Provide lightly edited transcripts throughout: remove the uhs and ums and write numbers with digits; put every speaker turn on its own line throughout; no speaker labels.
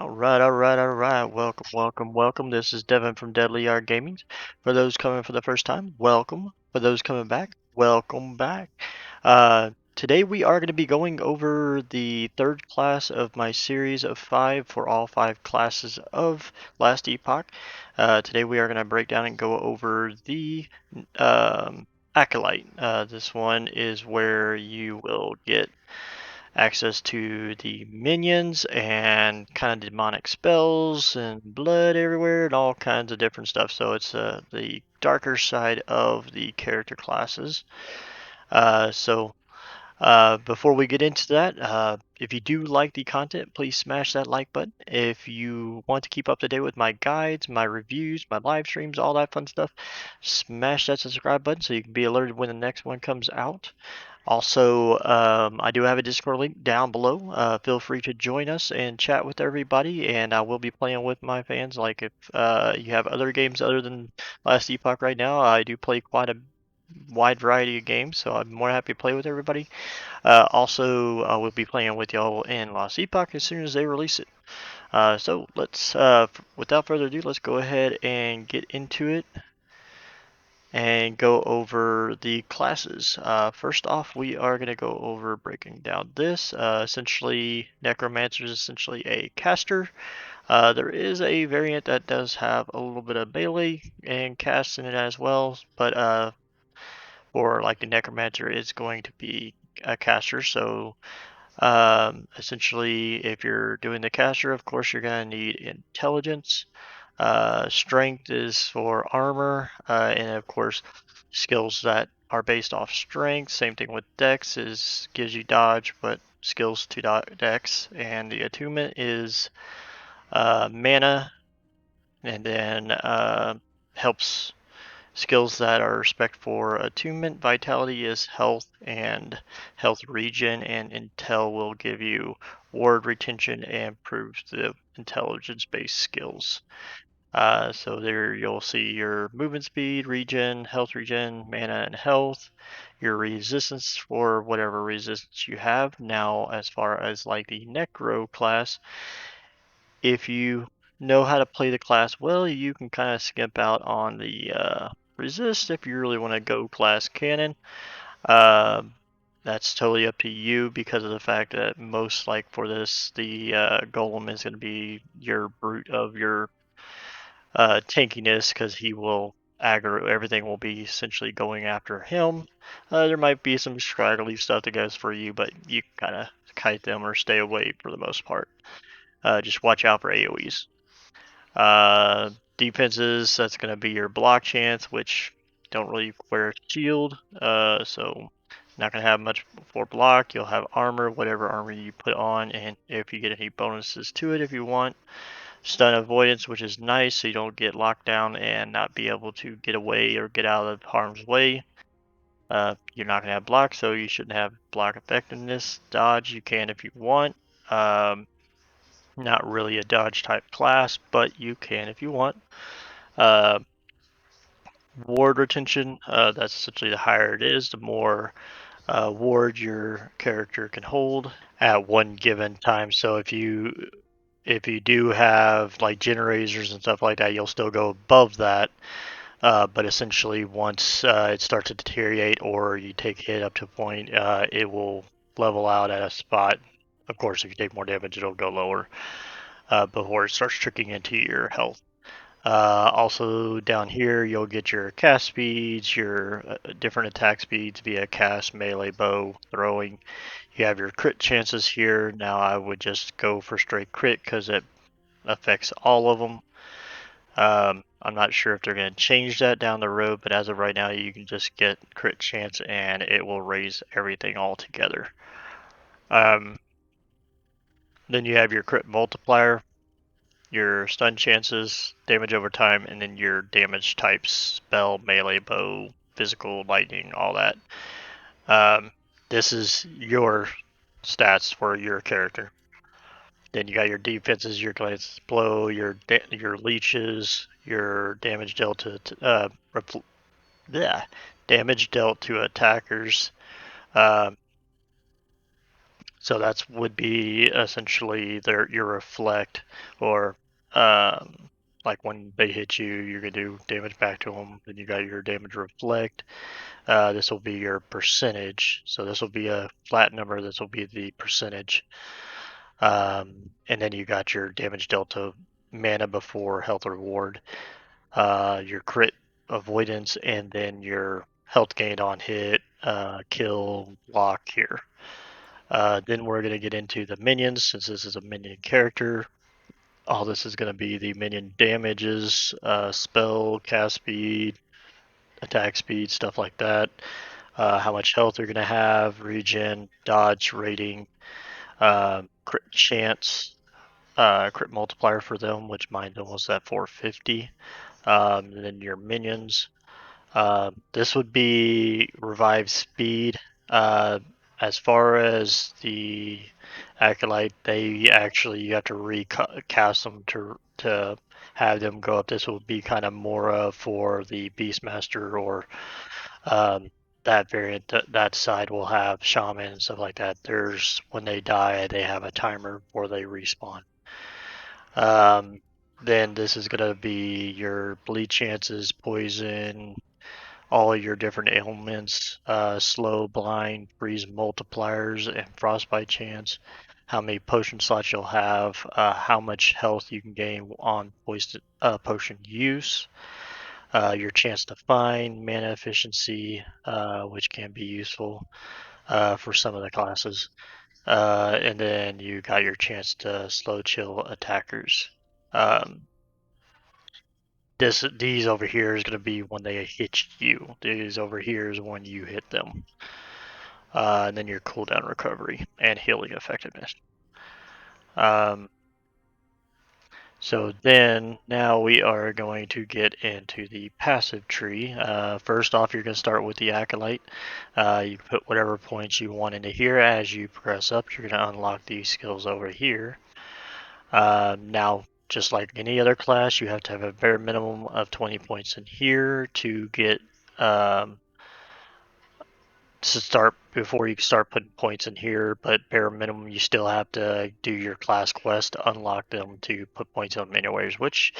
All right. Welcome. This is Devin from Deadly Yard Gaming. For those coming for the first time, welcome. For those coming back, welcome back. Today we are going to be going over the third class of my series of 5 for all 5 classes of Last Epoch. Today we are going to break down and go over the Acolyte. This one is where you will get access to the minions and kind of demonic spells and blood everywhere and all kinds of different stuff. So it's the darker side of the character classes. Before we get into that, if you do like the content, please smash that like button. If you want to keep up to date with my guides, my reviews, my live streams, all that fun stuff, smash that subscribe button so you can be alerted when the next one comes out. Also, I do have a Discord link down below. Feel free to join us and chat with everybody, and I will be playing with my fans. Like if you have other games other than Last Epoch right now, I do play quite a wide variety of games, so I'm more happy to play with everybody. Also, I will be playing with y'all in Last Epoch as soon as they release it. So let's, without further ado, let's go ahead and get into it and go over the classes. First off, we are going to go over breaking down this. Essentially, Necromancer is essentially a caster. There is a variant that does have a little bit of melee and cast in it as well, but for like the Necromancer, it's going to be a caster. So essentially, if you're doing the caster, of course, you're going to need intelligence. Strength is for armor, and of course, skills that are based off strength. Same thing with dex gives you dodge, but skills to dex. And the attunement is mana, and then helps skills that are spec for attunement. Vitality is health and health regen, and intel will give you ward retention and improves the intelligence-based skills. So there you'll see your movement speed, regen, health regen, mana, and health. Your resistance for whatever resistance you have. Now, as far as like the Necro class, if you know how to play the class well, you can kind of skip out on the resist if you really want to go class cannon. Uh, that's totally up to you because of the fact that most like for this, the Golem is going to be your brute of your tankiness because he will aggro. Everything will be essentially going after him. There might be some scraggly stuff that goes for you, but you can kind of kite them or stay away for the most part. Just watch out for AoEs. Defenses, that's going to be your block chance, which don't really require shield, so not going to have much for block. You'll have armor, whatever armor you put on, and if you get any bonuses to it if you want. Stun avoidance, which is nice, so you don't get locked down and not be able to get away or get out of harm's way. You're not going to have block, so you shouldn't have block effectiveness. Dodge, you can if you want. Not really a dodge type class, but you can if you want. Ward retention, that's essentially the higher it is, the more ward your character can hold at one given time. So if you do have like generators and stuff like that, you'll still go above that. But essentially, once it starts to deteriorate or you take hit up to a point, it will level out at a spot. Of course, if you take more damage, it'll go lower before it starts tricking into your health. Also down here, you'll get your cast speeds, your different attack speeds via cast, melee, bow, throwing. You have your crit chances here. Now I would just go for straight crit because it affects all of them. I'm not sure if they're going to change that down the road, but as of right now, you can just get crit chance and it will raise everything all together. Then you have your crit multiplier, your stun chances, damage over time, and then your damage types, spell, melee, bow, physical, lightning, all that. This is your stats for your character. Then you got your defenses, your glances blow, your leeches, your damage dealt to damage dealt to attackers. So that would be essentially your reflect, or um, like when they hit you, you're gonna do damage back to them. Then you got your damage reflect. This will be your percentage. So this will be a flat number. This will be the percentage. And then you got your damage delta, mana before, health reward, your crit avoidance, and then your health gain on hit, kill, block here. Then we're going to get into the minions, since this is a minion character. All this is going to be the minion damages, spell, cast speed, attack speed, stuff like that. How much health they're going to have, regen, dodge, rating, crit chance, crit multiplier for them, which mine was at 450. And then your minions. This would be revive speed. Uh, as far as the Acolyte, they actually you have to recast them to have them go up. This will be kind of more of for the Beastmaster or that variant. That side will have Shaman and stuff like that. There's when they die, they have a timer before they respawn. Then this is gonna be your bleed chances, poison, all your different ailments, slow, blind, freeze multipliers, and frostbite chance. How many potion slots you'll have, how much health you can gain on potion use, your chance to find, mana efficiency, which can be useful for some of the classes. And then you got your chance to slow chill attackers. Um, these over here is going to be when they hit you. These over here is when you hit them. And then your cooldown recovery and healing effectiveness. So then now we are going to get into the passive tree. First off, you're going to start with the Acolyte. You can put whatever points you want into here. As you progress up, you're going to unlock these skills over here. Now, just like any other class, you have to have a bare minimum of 20 points in here to get to start before you start putting points in here. But bare minimum, you still have to do your class quest to unlock them to put points on anyways, which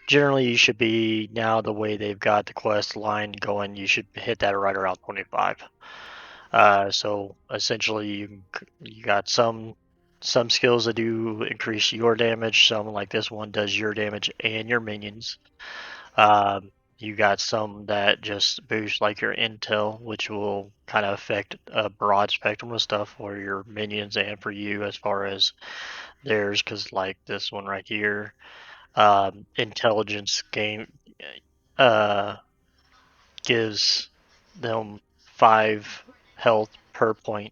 generally you should be now the way they've got the quest line going. You should hit that right around 25. So essentially, you got some skills that do increase your damage. Some like this one does your damage and your minions. You got some that just boost like your intel, which will kind of affect a broad spectrum of stuff for your minions and for you as far as theirs. Because like this one right here, intelligence game uh, gives them 5 health per point.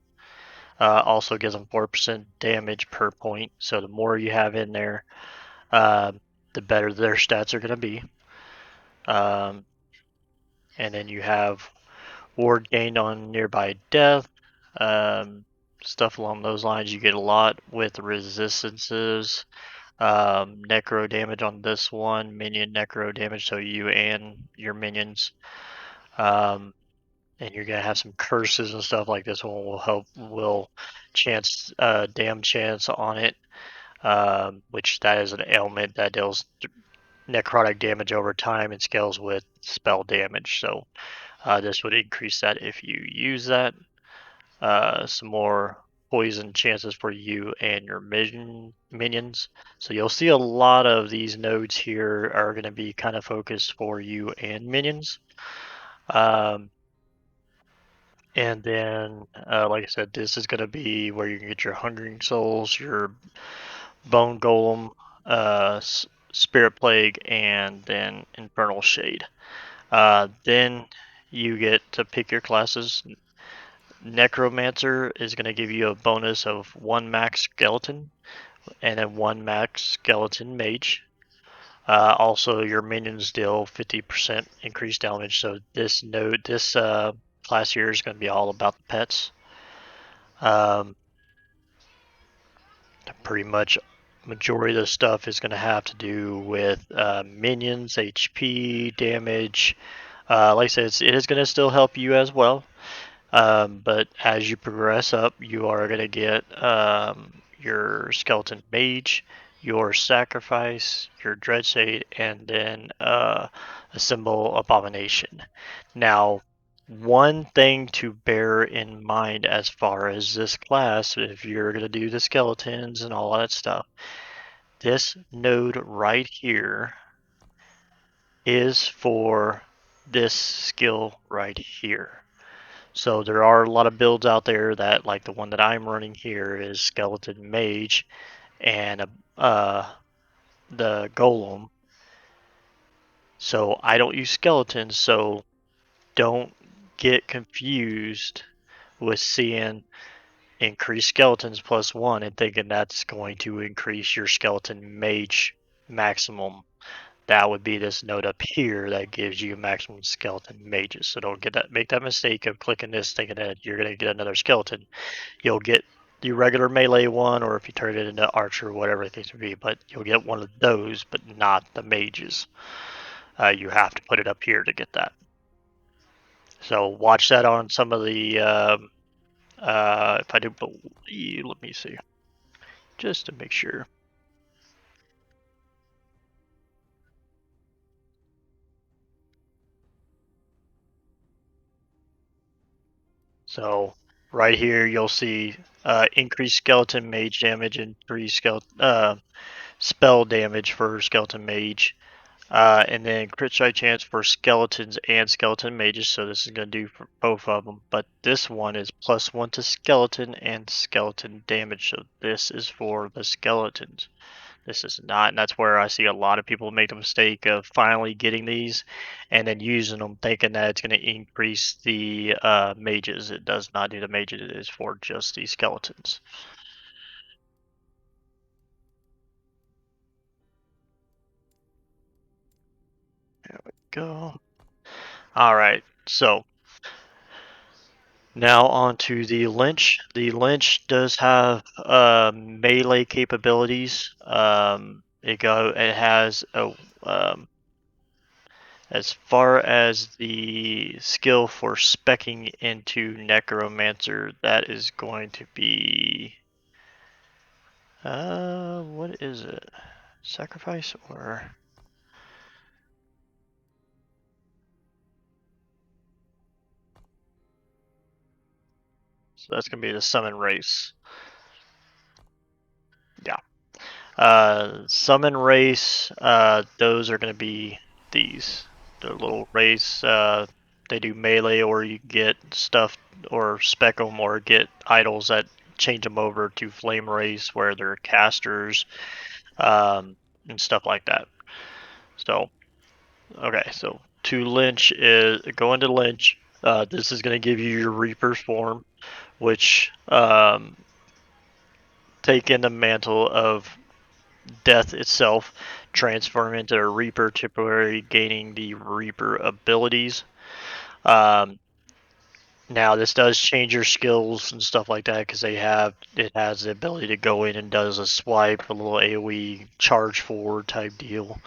Also gives them 4% damage per point. So the more you have in there, uh, the better their stats are going to be. And then you have ward gained on nearby death, stuff along those lines. You get a lot with resistances, necro damage on this one, minion necro damage, so you and your minions. And you're gonna have some curses and stuff like this one will chance damn chance on it, which that is an ailment that deals necrotic damage over time and scales with spell damage. So this would increase that if you use that. Some more poison chances for you and your minions. So you'll see a lot of these nodes here are going to be kind of focused for you and minions. And then, like I said, this is going to be where you can get your Hungering Souls, your Bone Golem, Spirit Plague, and then Infernal Shade. Then you get to pick your classes. Necromancer is going to give you a bonus of 1 max skeleton and then 1 max skeleton mage. Also, your minions deal 50% increased damage. So this class here is going to be all about the pets. Pretty much majority of the stuff is going to have to do with minions, HP, damage. Like I said, it is going to still help you as well. But as you progress up, you are going to get your skeleton mage, your sacrifice, your Dredge Shade, and then a symbol abomination. Now, one thing to bear in mind as far as this class, if you're going to do the skeletons and all that stuff, this node right here is for this skill right here. So there are a lot of builds out there that, like the one that I'm running here, is Skeleton Mage and the Golem. So I don't use skeletons, so don't get confused with seeing increased skeletons +1 and thinking that's going to increase your Skeleton Mage maximum. That would be this node up here that gives you maximum skeleton mages. So don't make that mistake of clicking this thinking that you're going to get another skeleton. You'll get the regular melee one, or if you turn it into archer, whatever it needs to be, but you'll get one of those, but not the mages. You have to put it up here to get that. So watch that on some of the. If I do believe, let me see, just to make sure. So right here, you'll see increased skeleton mage damage and spell damage for skeleton mage. And then crit strike chance for skeletons and skeleton mages, so this is going to do for both of them. But this one is +1 to skeleton and skeleton damage, so this is for the skeletons. This is not, and that's where I see a lot of people make the mistake of finally getting these and then using them thinking that it's going to increase the mages. It does not do the mages, it is for just the skeletons. There we go. Alright, so now on to the Lynch. The Lynch does have melee capabilities. It has a as far as the skill for specking into Necromancer, that is going to be what is it? Sacrifice or so that's gonna be the summon race. Yeah. Summon race, those are going to be these. The little race, they do melee or you get stuff or spec them or get idols that change them over to flame race where they're casters and stuff like that. So, okay, so to Lynch is go into Lynch. This is going to give you your Reaper's form, which take in the mantle of death itself, transform into a Reaper, temporarily gaining the Reaper abilities. Um, Now this does change your skills and stuff like that because it has the ability to go in and does a swipe, a little AOE charge forward type deal.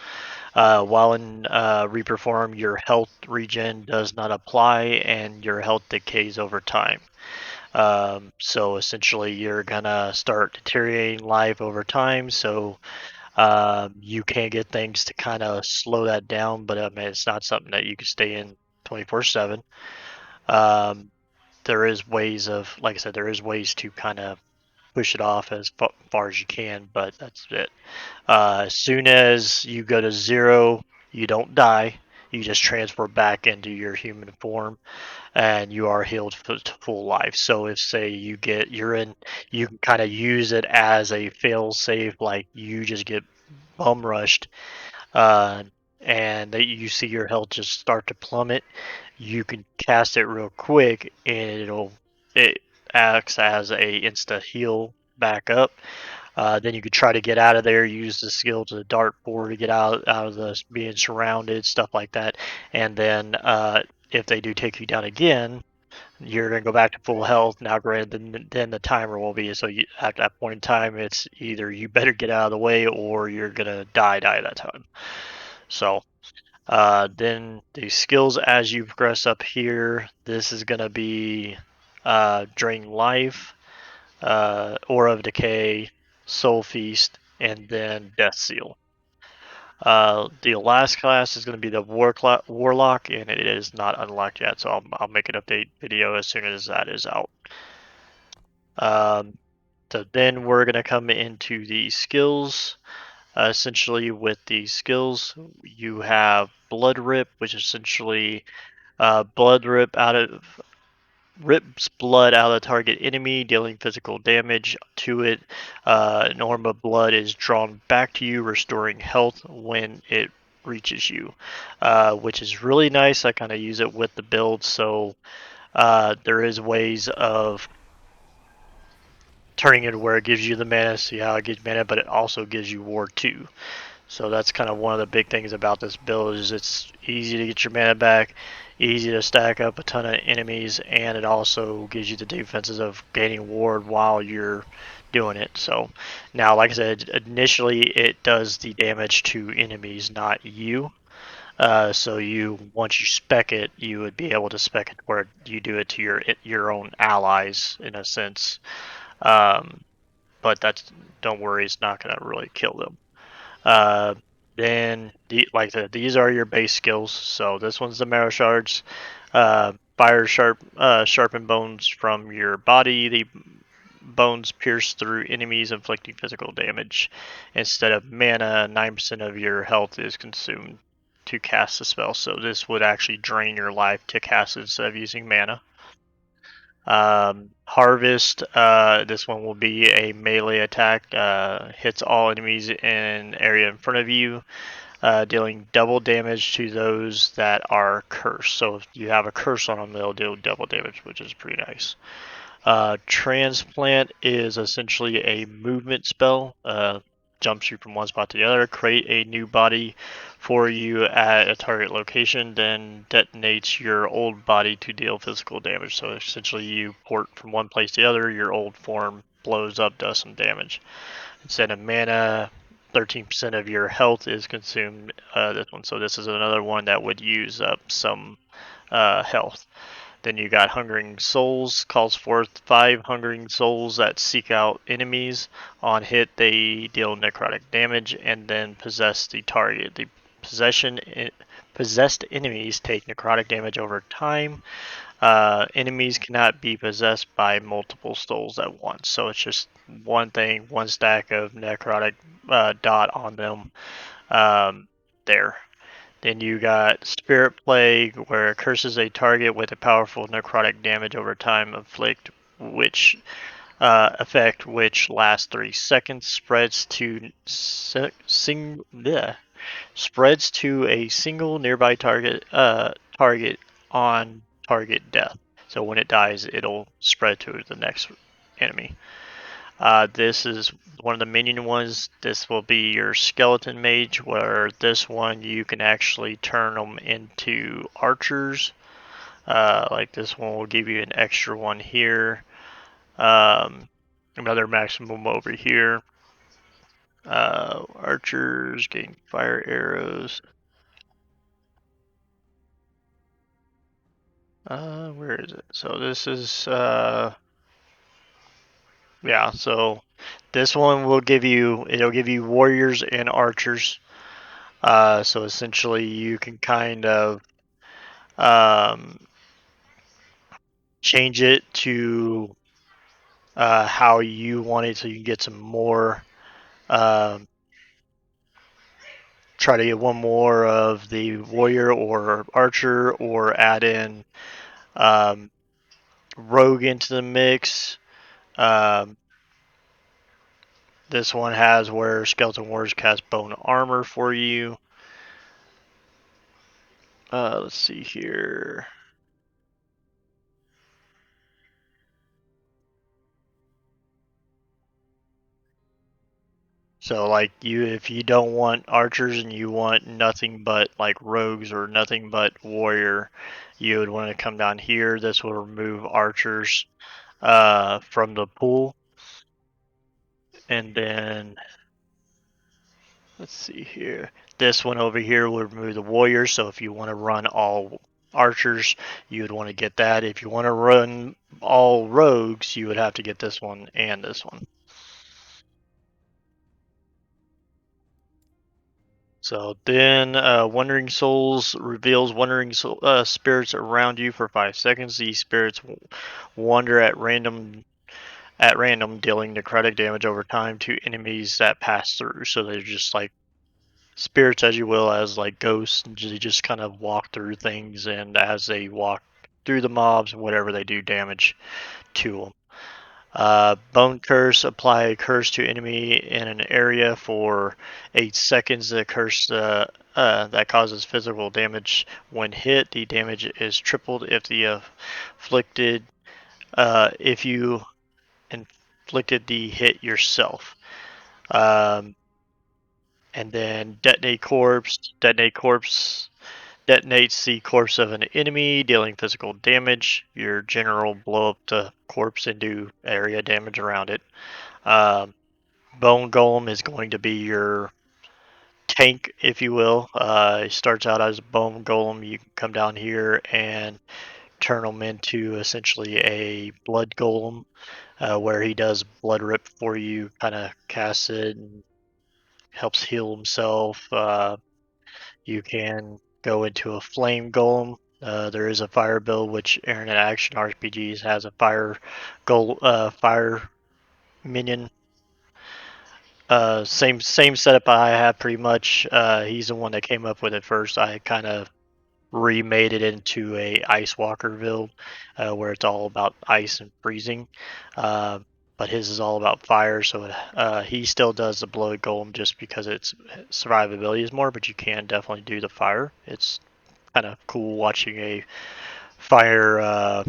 While in Reaper form, your health regen does not apply and your health decays over time. So essentially, you're gonna start deteriorating life over time. So you can get things to kind of slow that down, but I mean, it's not something that you can stay in 24/7. Um, there is ways of, like I said, there is ways to kind of push it off as far as you can, but that's it. As soon as you go to 0, you don't die. You just transfer back into your human form, and you are healed to full life. So if say you're in, you can kind of use it as a fail safe, like you just get bum rushed, uh, and that you see your health just start to plummet, you can cast it real quick, and it acts as a insta heal back up. Then you could try to get out of there, use the skill to dart forward to get out of the being surrounded, stuff like that. And then if they do take you down again, you're gonna go back to full health. Now, granted, then the timer will be so at that point in time, it's either you better get out of the way or you're gonna die that time. So then the skills as you progress up here, this is gonna be Drain Life, Aura of Decay, Soul Feast, and then Death Seal. The last class is going to be the Warlock, and it is not unlocked yet, so I'll make an update video as soon as that is out. So then we're going to come into the skills. Essentially, with the skills, you have Blood Rip, which is essentially blood rip out of rips blood out of the target enemy, dealing physical damage to it. An orb of blood is drawn back to you, restoring health when it reaches you, which is really nice. I kind of use it with the build, so there is ways of turning it where it gives you the mana, see how it gives mana, but it also gives you ward too. So that's kind of one of the big things about this build is it's easy to get your mana back, easy to stack up a ton of enemies, and it also gives you the defenses of gaining ward while you're doing it. So now, like I said, initially it does the damage to enemies, not you. So once you spec it, you would be able to spec it where you do it to your own allies in a sense. Um, but that's don't worry, it's not going to really kill them. Uh, then, like I said, these are your base skills. So this one's the marrow shards. Fire sharpen bones from your body. The bones pierce through enemies, inflicting physical damage. Instead of mana, 9% of your health is consumed to cast the spell. So this would actually drain your life to cast it instead of using mana. Harvest, this one will be a melee attack, hits all enemies in area in front of you, dealing double damage to those that are cursed. So if you have a curse on them, they'll do double damage, which is pretty nice. Transplant is essentially a movement spell. Jumps you from one spot to the other, create a new body for you at a target location, then detonates your old body to deal physical damage. So essentially, you port from one place to the other, your old form blows up, does some damage. Instead of mana, 13% of your health is consumed. This one, so this is another one that would use up some health. Then you got Hungering Souls, calls forth 5 Hungering Souls that seek out enemies. On hit, they deal necrotic damage and then possess the target. The possessed enemies take necrotic damage over time. Enemies cannot be possessed by multiple souls at once, so it's just one thing, one stack of necrotic dot on them there. Then you got Spirit Plague, where it curses a target with a powerful necrotic damage over time, which effect which lasts 3 seconds, spreads to a single nearby target on target death. So when it dies, it'll spread to the next enemy. This is one of the minion ones. This will be your skeleton mage, where this one you can actually turn them into archers. Like this one will give you an extra one here. Another maximum over here. Archers getting fire arrows. Where is it? So this is yeah. So this one will it'll give you warriors and archers. So essentially, you can kind of um, change it to how you want it, so you can get some more. Um, Try to get one more of the warrior or archer, or add in um, rogue into the mix. Um, this one has where skeleton warriors cast bone armor for you. Let's see here. So like if you don't want archers and you want nothing but like rogues or nothing but warrior, you would want to come down here. This will remove archers from the pool. And then let's see here. This one over here will remove the warriors. So if you want to run all archers, you would want to get that. If you want to run all rogues, you would have to get this one and this one. So then, Wandering Souls reveals wandering spirits around you for 5 seconds. These spirits wander at random, dealing necrotic damage over time to enemies that pass through. So they're just like spirits, as you will, as like ghosts. They just kind of walk through things, and as they walk through the mobs, whatever they do damage to them. Bone Curse, apply a curse to enemy in an area for 8 seconds. The curse that causes physical damage when hit. The damage is tripled if the afflicted if you inflicted the hit yourself. Um, and then Detonate Corpse. Detonate Corpse detonates the corpse of an enemy, dealing physical damage. Your general blow up the corpse and do area damage around it. Um, Bone Golem is going to be your tank, if you will. It starts out as a Bone Golem. You can come down here and turn him into essentially a Blood Golem, where he does Blood Rip for you, kind of casts it and helps heal himself. You can go into a Flame Golem. There is a fire build, which Aaron at Action RPGs has a fire minion. Same setup I have pretty much. He's the one that came up with it first. I kind of remade it into a Ice Walker build, where it's all about ice and freezing. Uh, but his is all about fire, so he still does the blood golem just because its survivability is more. But you can definitely do the fire. It's kind of cool watching a fire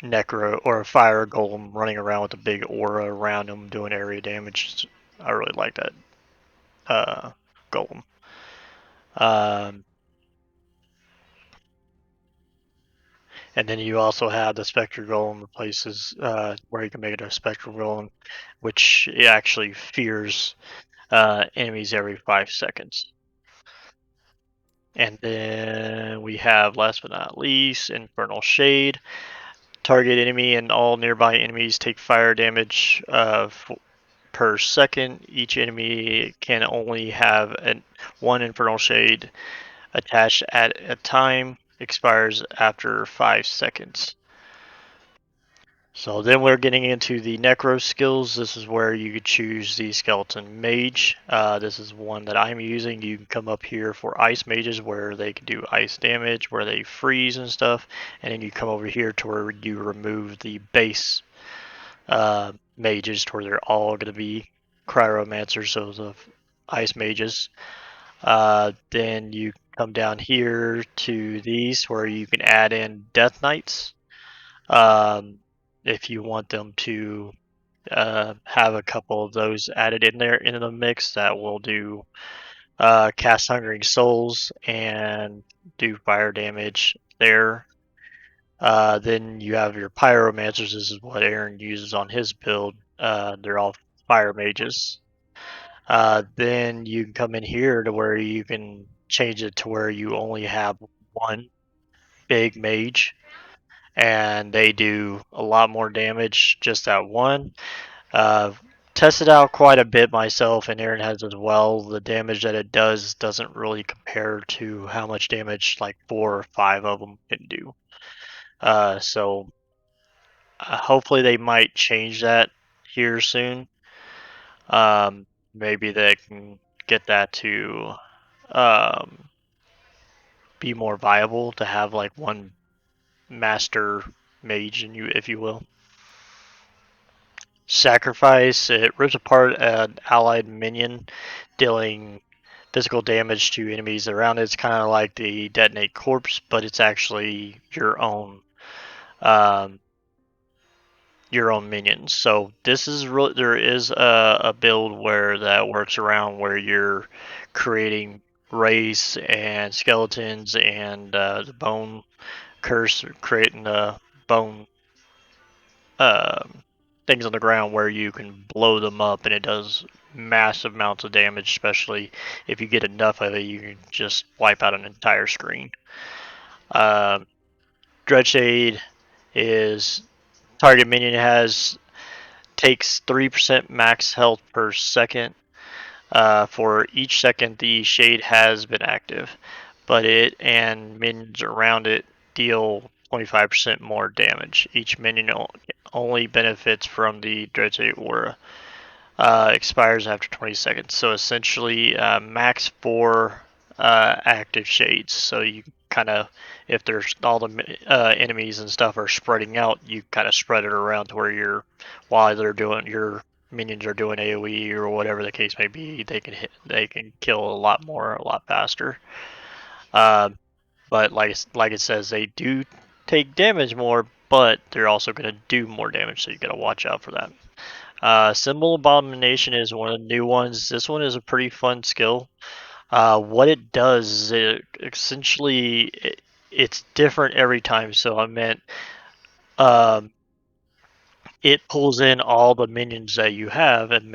necro or a fire golem running around with a big aura around him doing area damage. I really like that golem. Um, and then you also have the Spectre Golem replaces where you can make it a Spectral Golem, which it actually fears enemies every 5 seconds. And then we have, last but not least, Infernal Shade. Target enemy and all nearby enemies take fire damage per second. Each enemy can only have one Infernal Shade attached at a time. Expires after 5 seconds. So then we're getting into the Necro Skills. This is where you could choose the Skeleton Mage. This is one that I'm using. You can come up here for Ice Mages where they can do ice damage, where they freeze and stuff. And then you come over here to where you remove the base mages to where they're all going to be Pyromancers, so the Ice Mages. Then you come down here to these where you can add in Death Knights. If you want them to have a couple of those added in there into the mix, that will do cast Hungering Souls and do fire damage there. Then you have your Pyromancers. This is what Aaron uses on his build. They're all fire mages. Then you can come in here to where you can change it to where you only have one big mage, and they do a lot more damage just that one. Uh, Tested out quite a bit myself, and Aaron has as well. The damage that it does doesn't really compare to how much damage like 4 or 5 of them can do. So hopefully they might change that here soon. Maybe they can get that to um, be more viable to have like one master mage, in you, if you will. Sacrifice, it rips apart an allied minion, dealing physical damage to enemies around it. It's kind of like the Detonate Corpse, but it's actually um, your own minions. So this is really, there is a build where that works around where you're creating race and skeletons and the bone curse, creating the bone um, things on the ground where you can blow them up and it does massive amounts of damage, especially if you get enough of it, you can just wipe out an entire screen. Dredge Shade is target minion takes 3% max health per second. For each second the shade has been active, but it and minions around it deal 25% more damage. Each minion only benefits from the Dredge aura. Expires after 20 seconds. So essentially, max 4 active shades. So you kind of, if there's all the enemies and stuff are spreading out, you kind of spread it around to where while they're doing your minions are doing AOE or whatever the case may be, they can kill a lot more, a lot faster. Uh, but like it says, they do take damage more, but they're also going to do more damage, so you got to watch out for that. Symbol Abomination is one of the new ones. This one is a pretty fun skill. What it does is it's different every time. So I meant um, it pulls in all the minions that you have and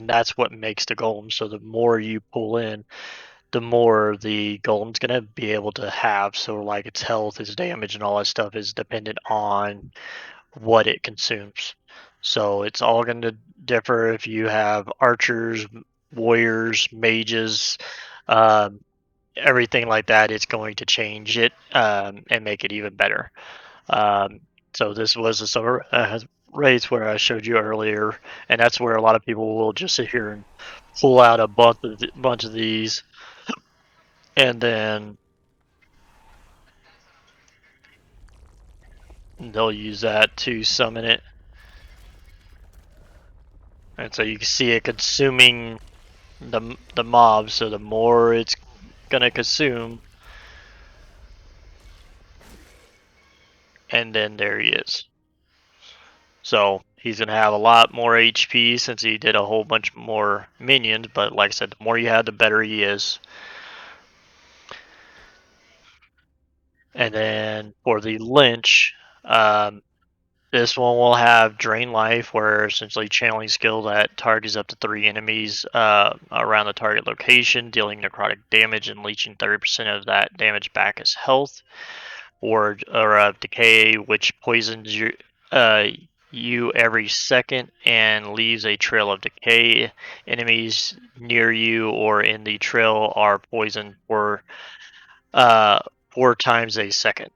that's what makes the golem. So the more you pull in, the more the golem's gonna be able to have. So like its health, its damage, and all that stuff is dependent on what it consumes. So it's all going to differ if you have archers, warriors, mages, um, everything like that. It's going to change it and make it even better. Um, so this was a summer race where I showed you earlier, and that's where a lot of people will just sit here and pull out a bunch of these, and then they'll use that to summon it. And so you can see it consuming the mob, so the more it's gonna consume, and then there he is. So he's gonna have a lot more HP since he did a whole bunch more minions. But like I said, the more you have, the better he is. And then for the Lynch, this one will have Drain Life, where essentially channeling skill that targets up to 3 enemies around the target location, dealing necrotic damage and leeching 30% of that damage back as health. Or Decay, which poisons uh, you every second and leaves a trail of decay. Enemies near you or in the trail are poisoned for 4 times a second.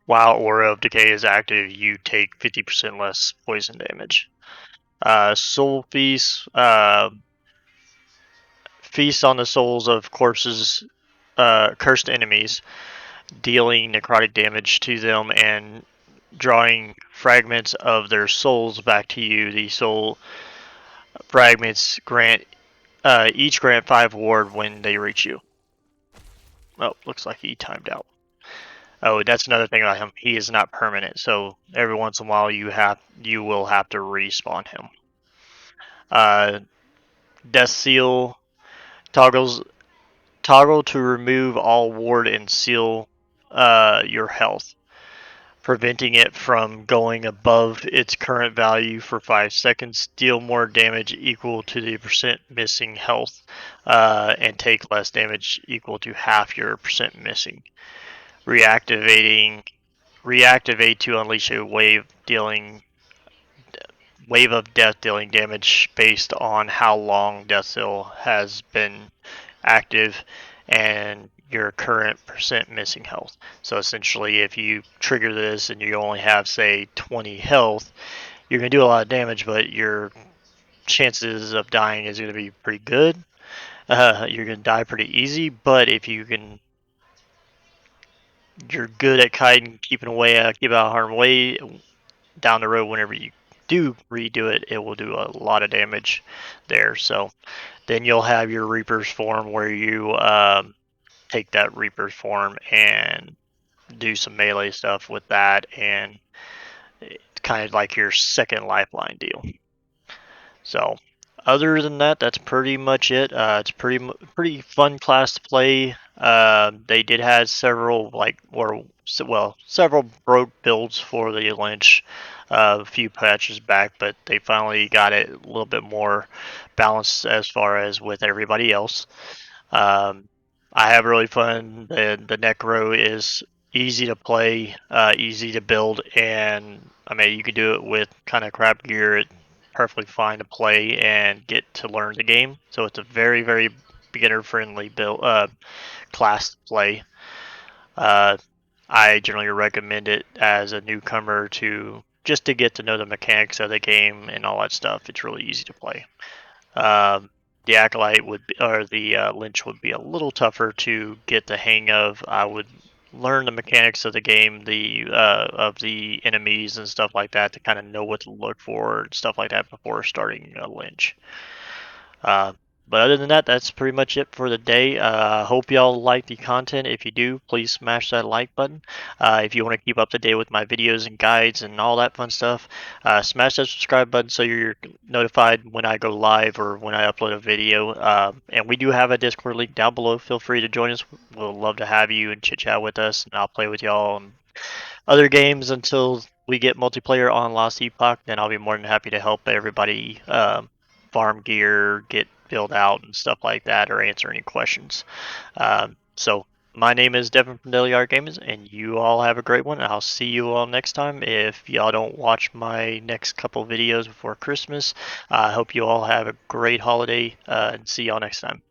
While Aura of Decay is active, you take 50% less poison damage. Soul Feast. Feast on the souls of cursed enemies, dealing necrotic damage to them and drawing fragments of their souls back to you. The soul fragments each grant 5 ward when they reach you. Oh, looks like he timed out. Oh, that's another thing about him. He is not permanent, so every once in a while you will have to respawn him. Death Seal toggle to remove all ward and seal your health, preventing it from going above its current value for 5 seconds. Deal more damage equal to the percent missing health, and take less damage equal to half your percent missing. Reactivate to unleash a wave of death dealing damage based on how long Death Seal has been active and your current percent missing health. So essentially, if you trigger this and you only have, say, 20 health, you're going to do a lot of damage, but your chances of dying is going to be pretty good. You're going to die pretty easy, but if you're good at keeping away, keep out harm way down the road. Whenever you do redo it, it will do a lot of damage there. So then you'll have your Reaper's form where you take that Reaper's form and do some melee stuff with that, and it's kind of like your second lifeline deal. So, other than that, that's pretty much it. It's pretty fun class to play. They did have several broke builds for the Lynch a few patches back, but they finally got it a little bit more balanced as far as with everybody else. Um, I have really fun. The Necro is easy to play, easy to build, and I mean you can do it with kind of crap gear. It's perfectly fine to play and get to learn the game. So it's a very beginner friendly build class to play. Uh, I generally recommend it as a newcomer to just to get to know the mechanics of the game and all that stuff. It's really easy to play. The Acolyte would be, or the Lynch would be a little tougher to get the hang of. I would learn the mechanics of the game, the of the enemies and stuff like that to kind of know what to look for and stuff like that before starting a Lynch. Uh, but other than that, that's pretty much it for the day. Hope y'all like the content. If you do, please smash that like button. If you want to keep up to date with my videos and guides and all that fun stuff, smash that subscribe button so you're notified when I go live or when I upload a video. And we do have a Discord link down below. Feel free to join us. We'll love to have you and chit chat with us, and I'll play with y'all and other games until we get multiplayer on Lost Epoch. Then I'll be more than happy to help everybody farm gear, get build out, and stuff like that, or answer any questions. So my name is Devin from Daily Art Gamers, and you all have a great one. I'll see you all next time. If y'all don't watch my next couple videos before Christmas, I hope you all have a great holiday, and see y'all next time.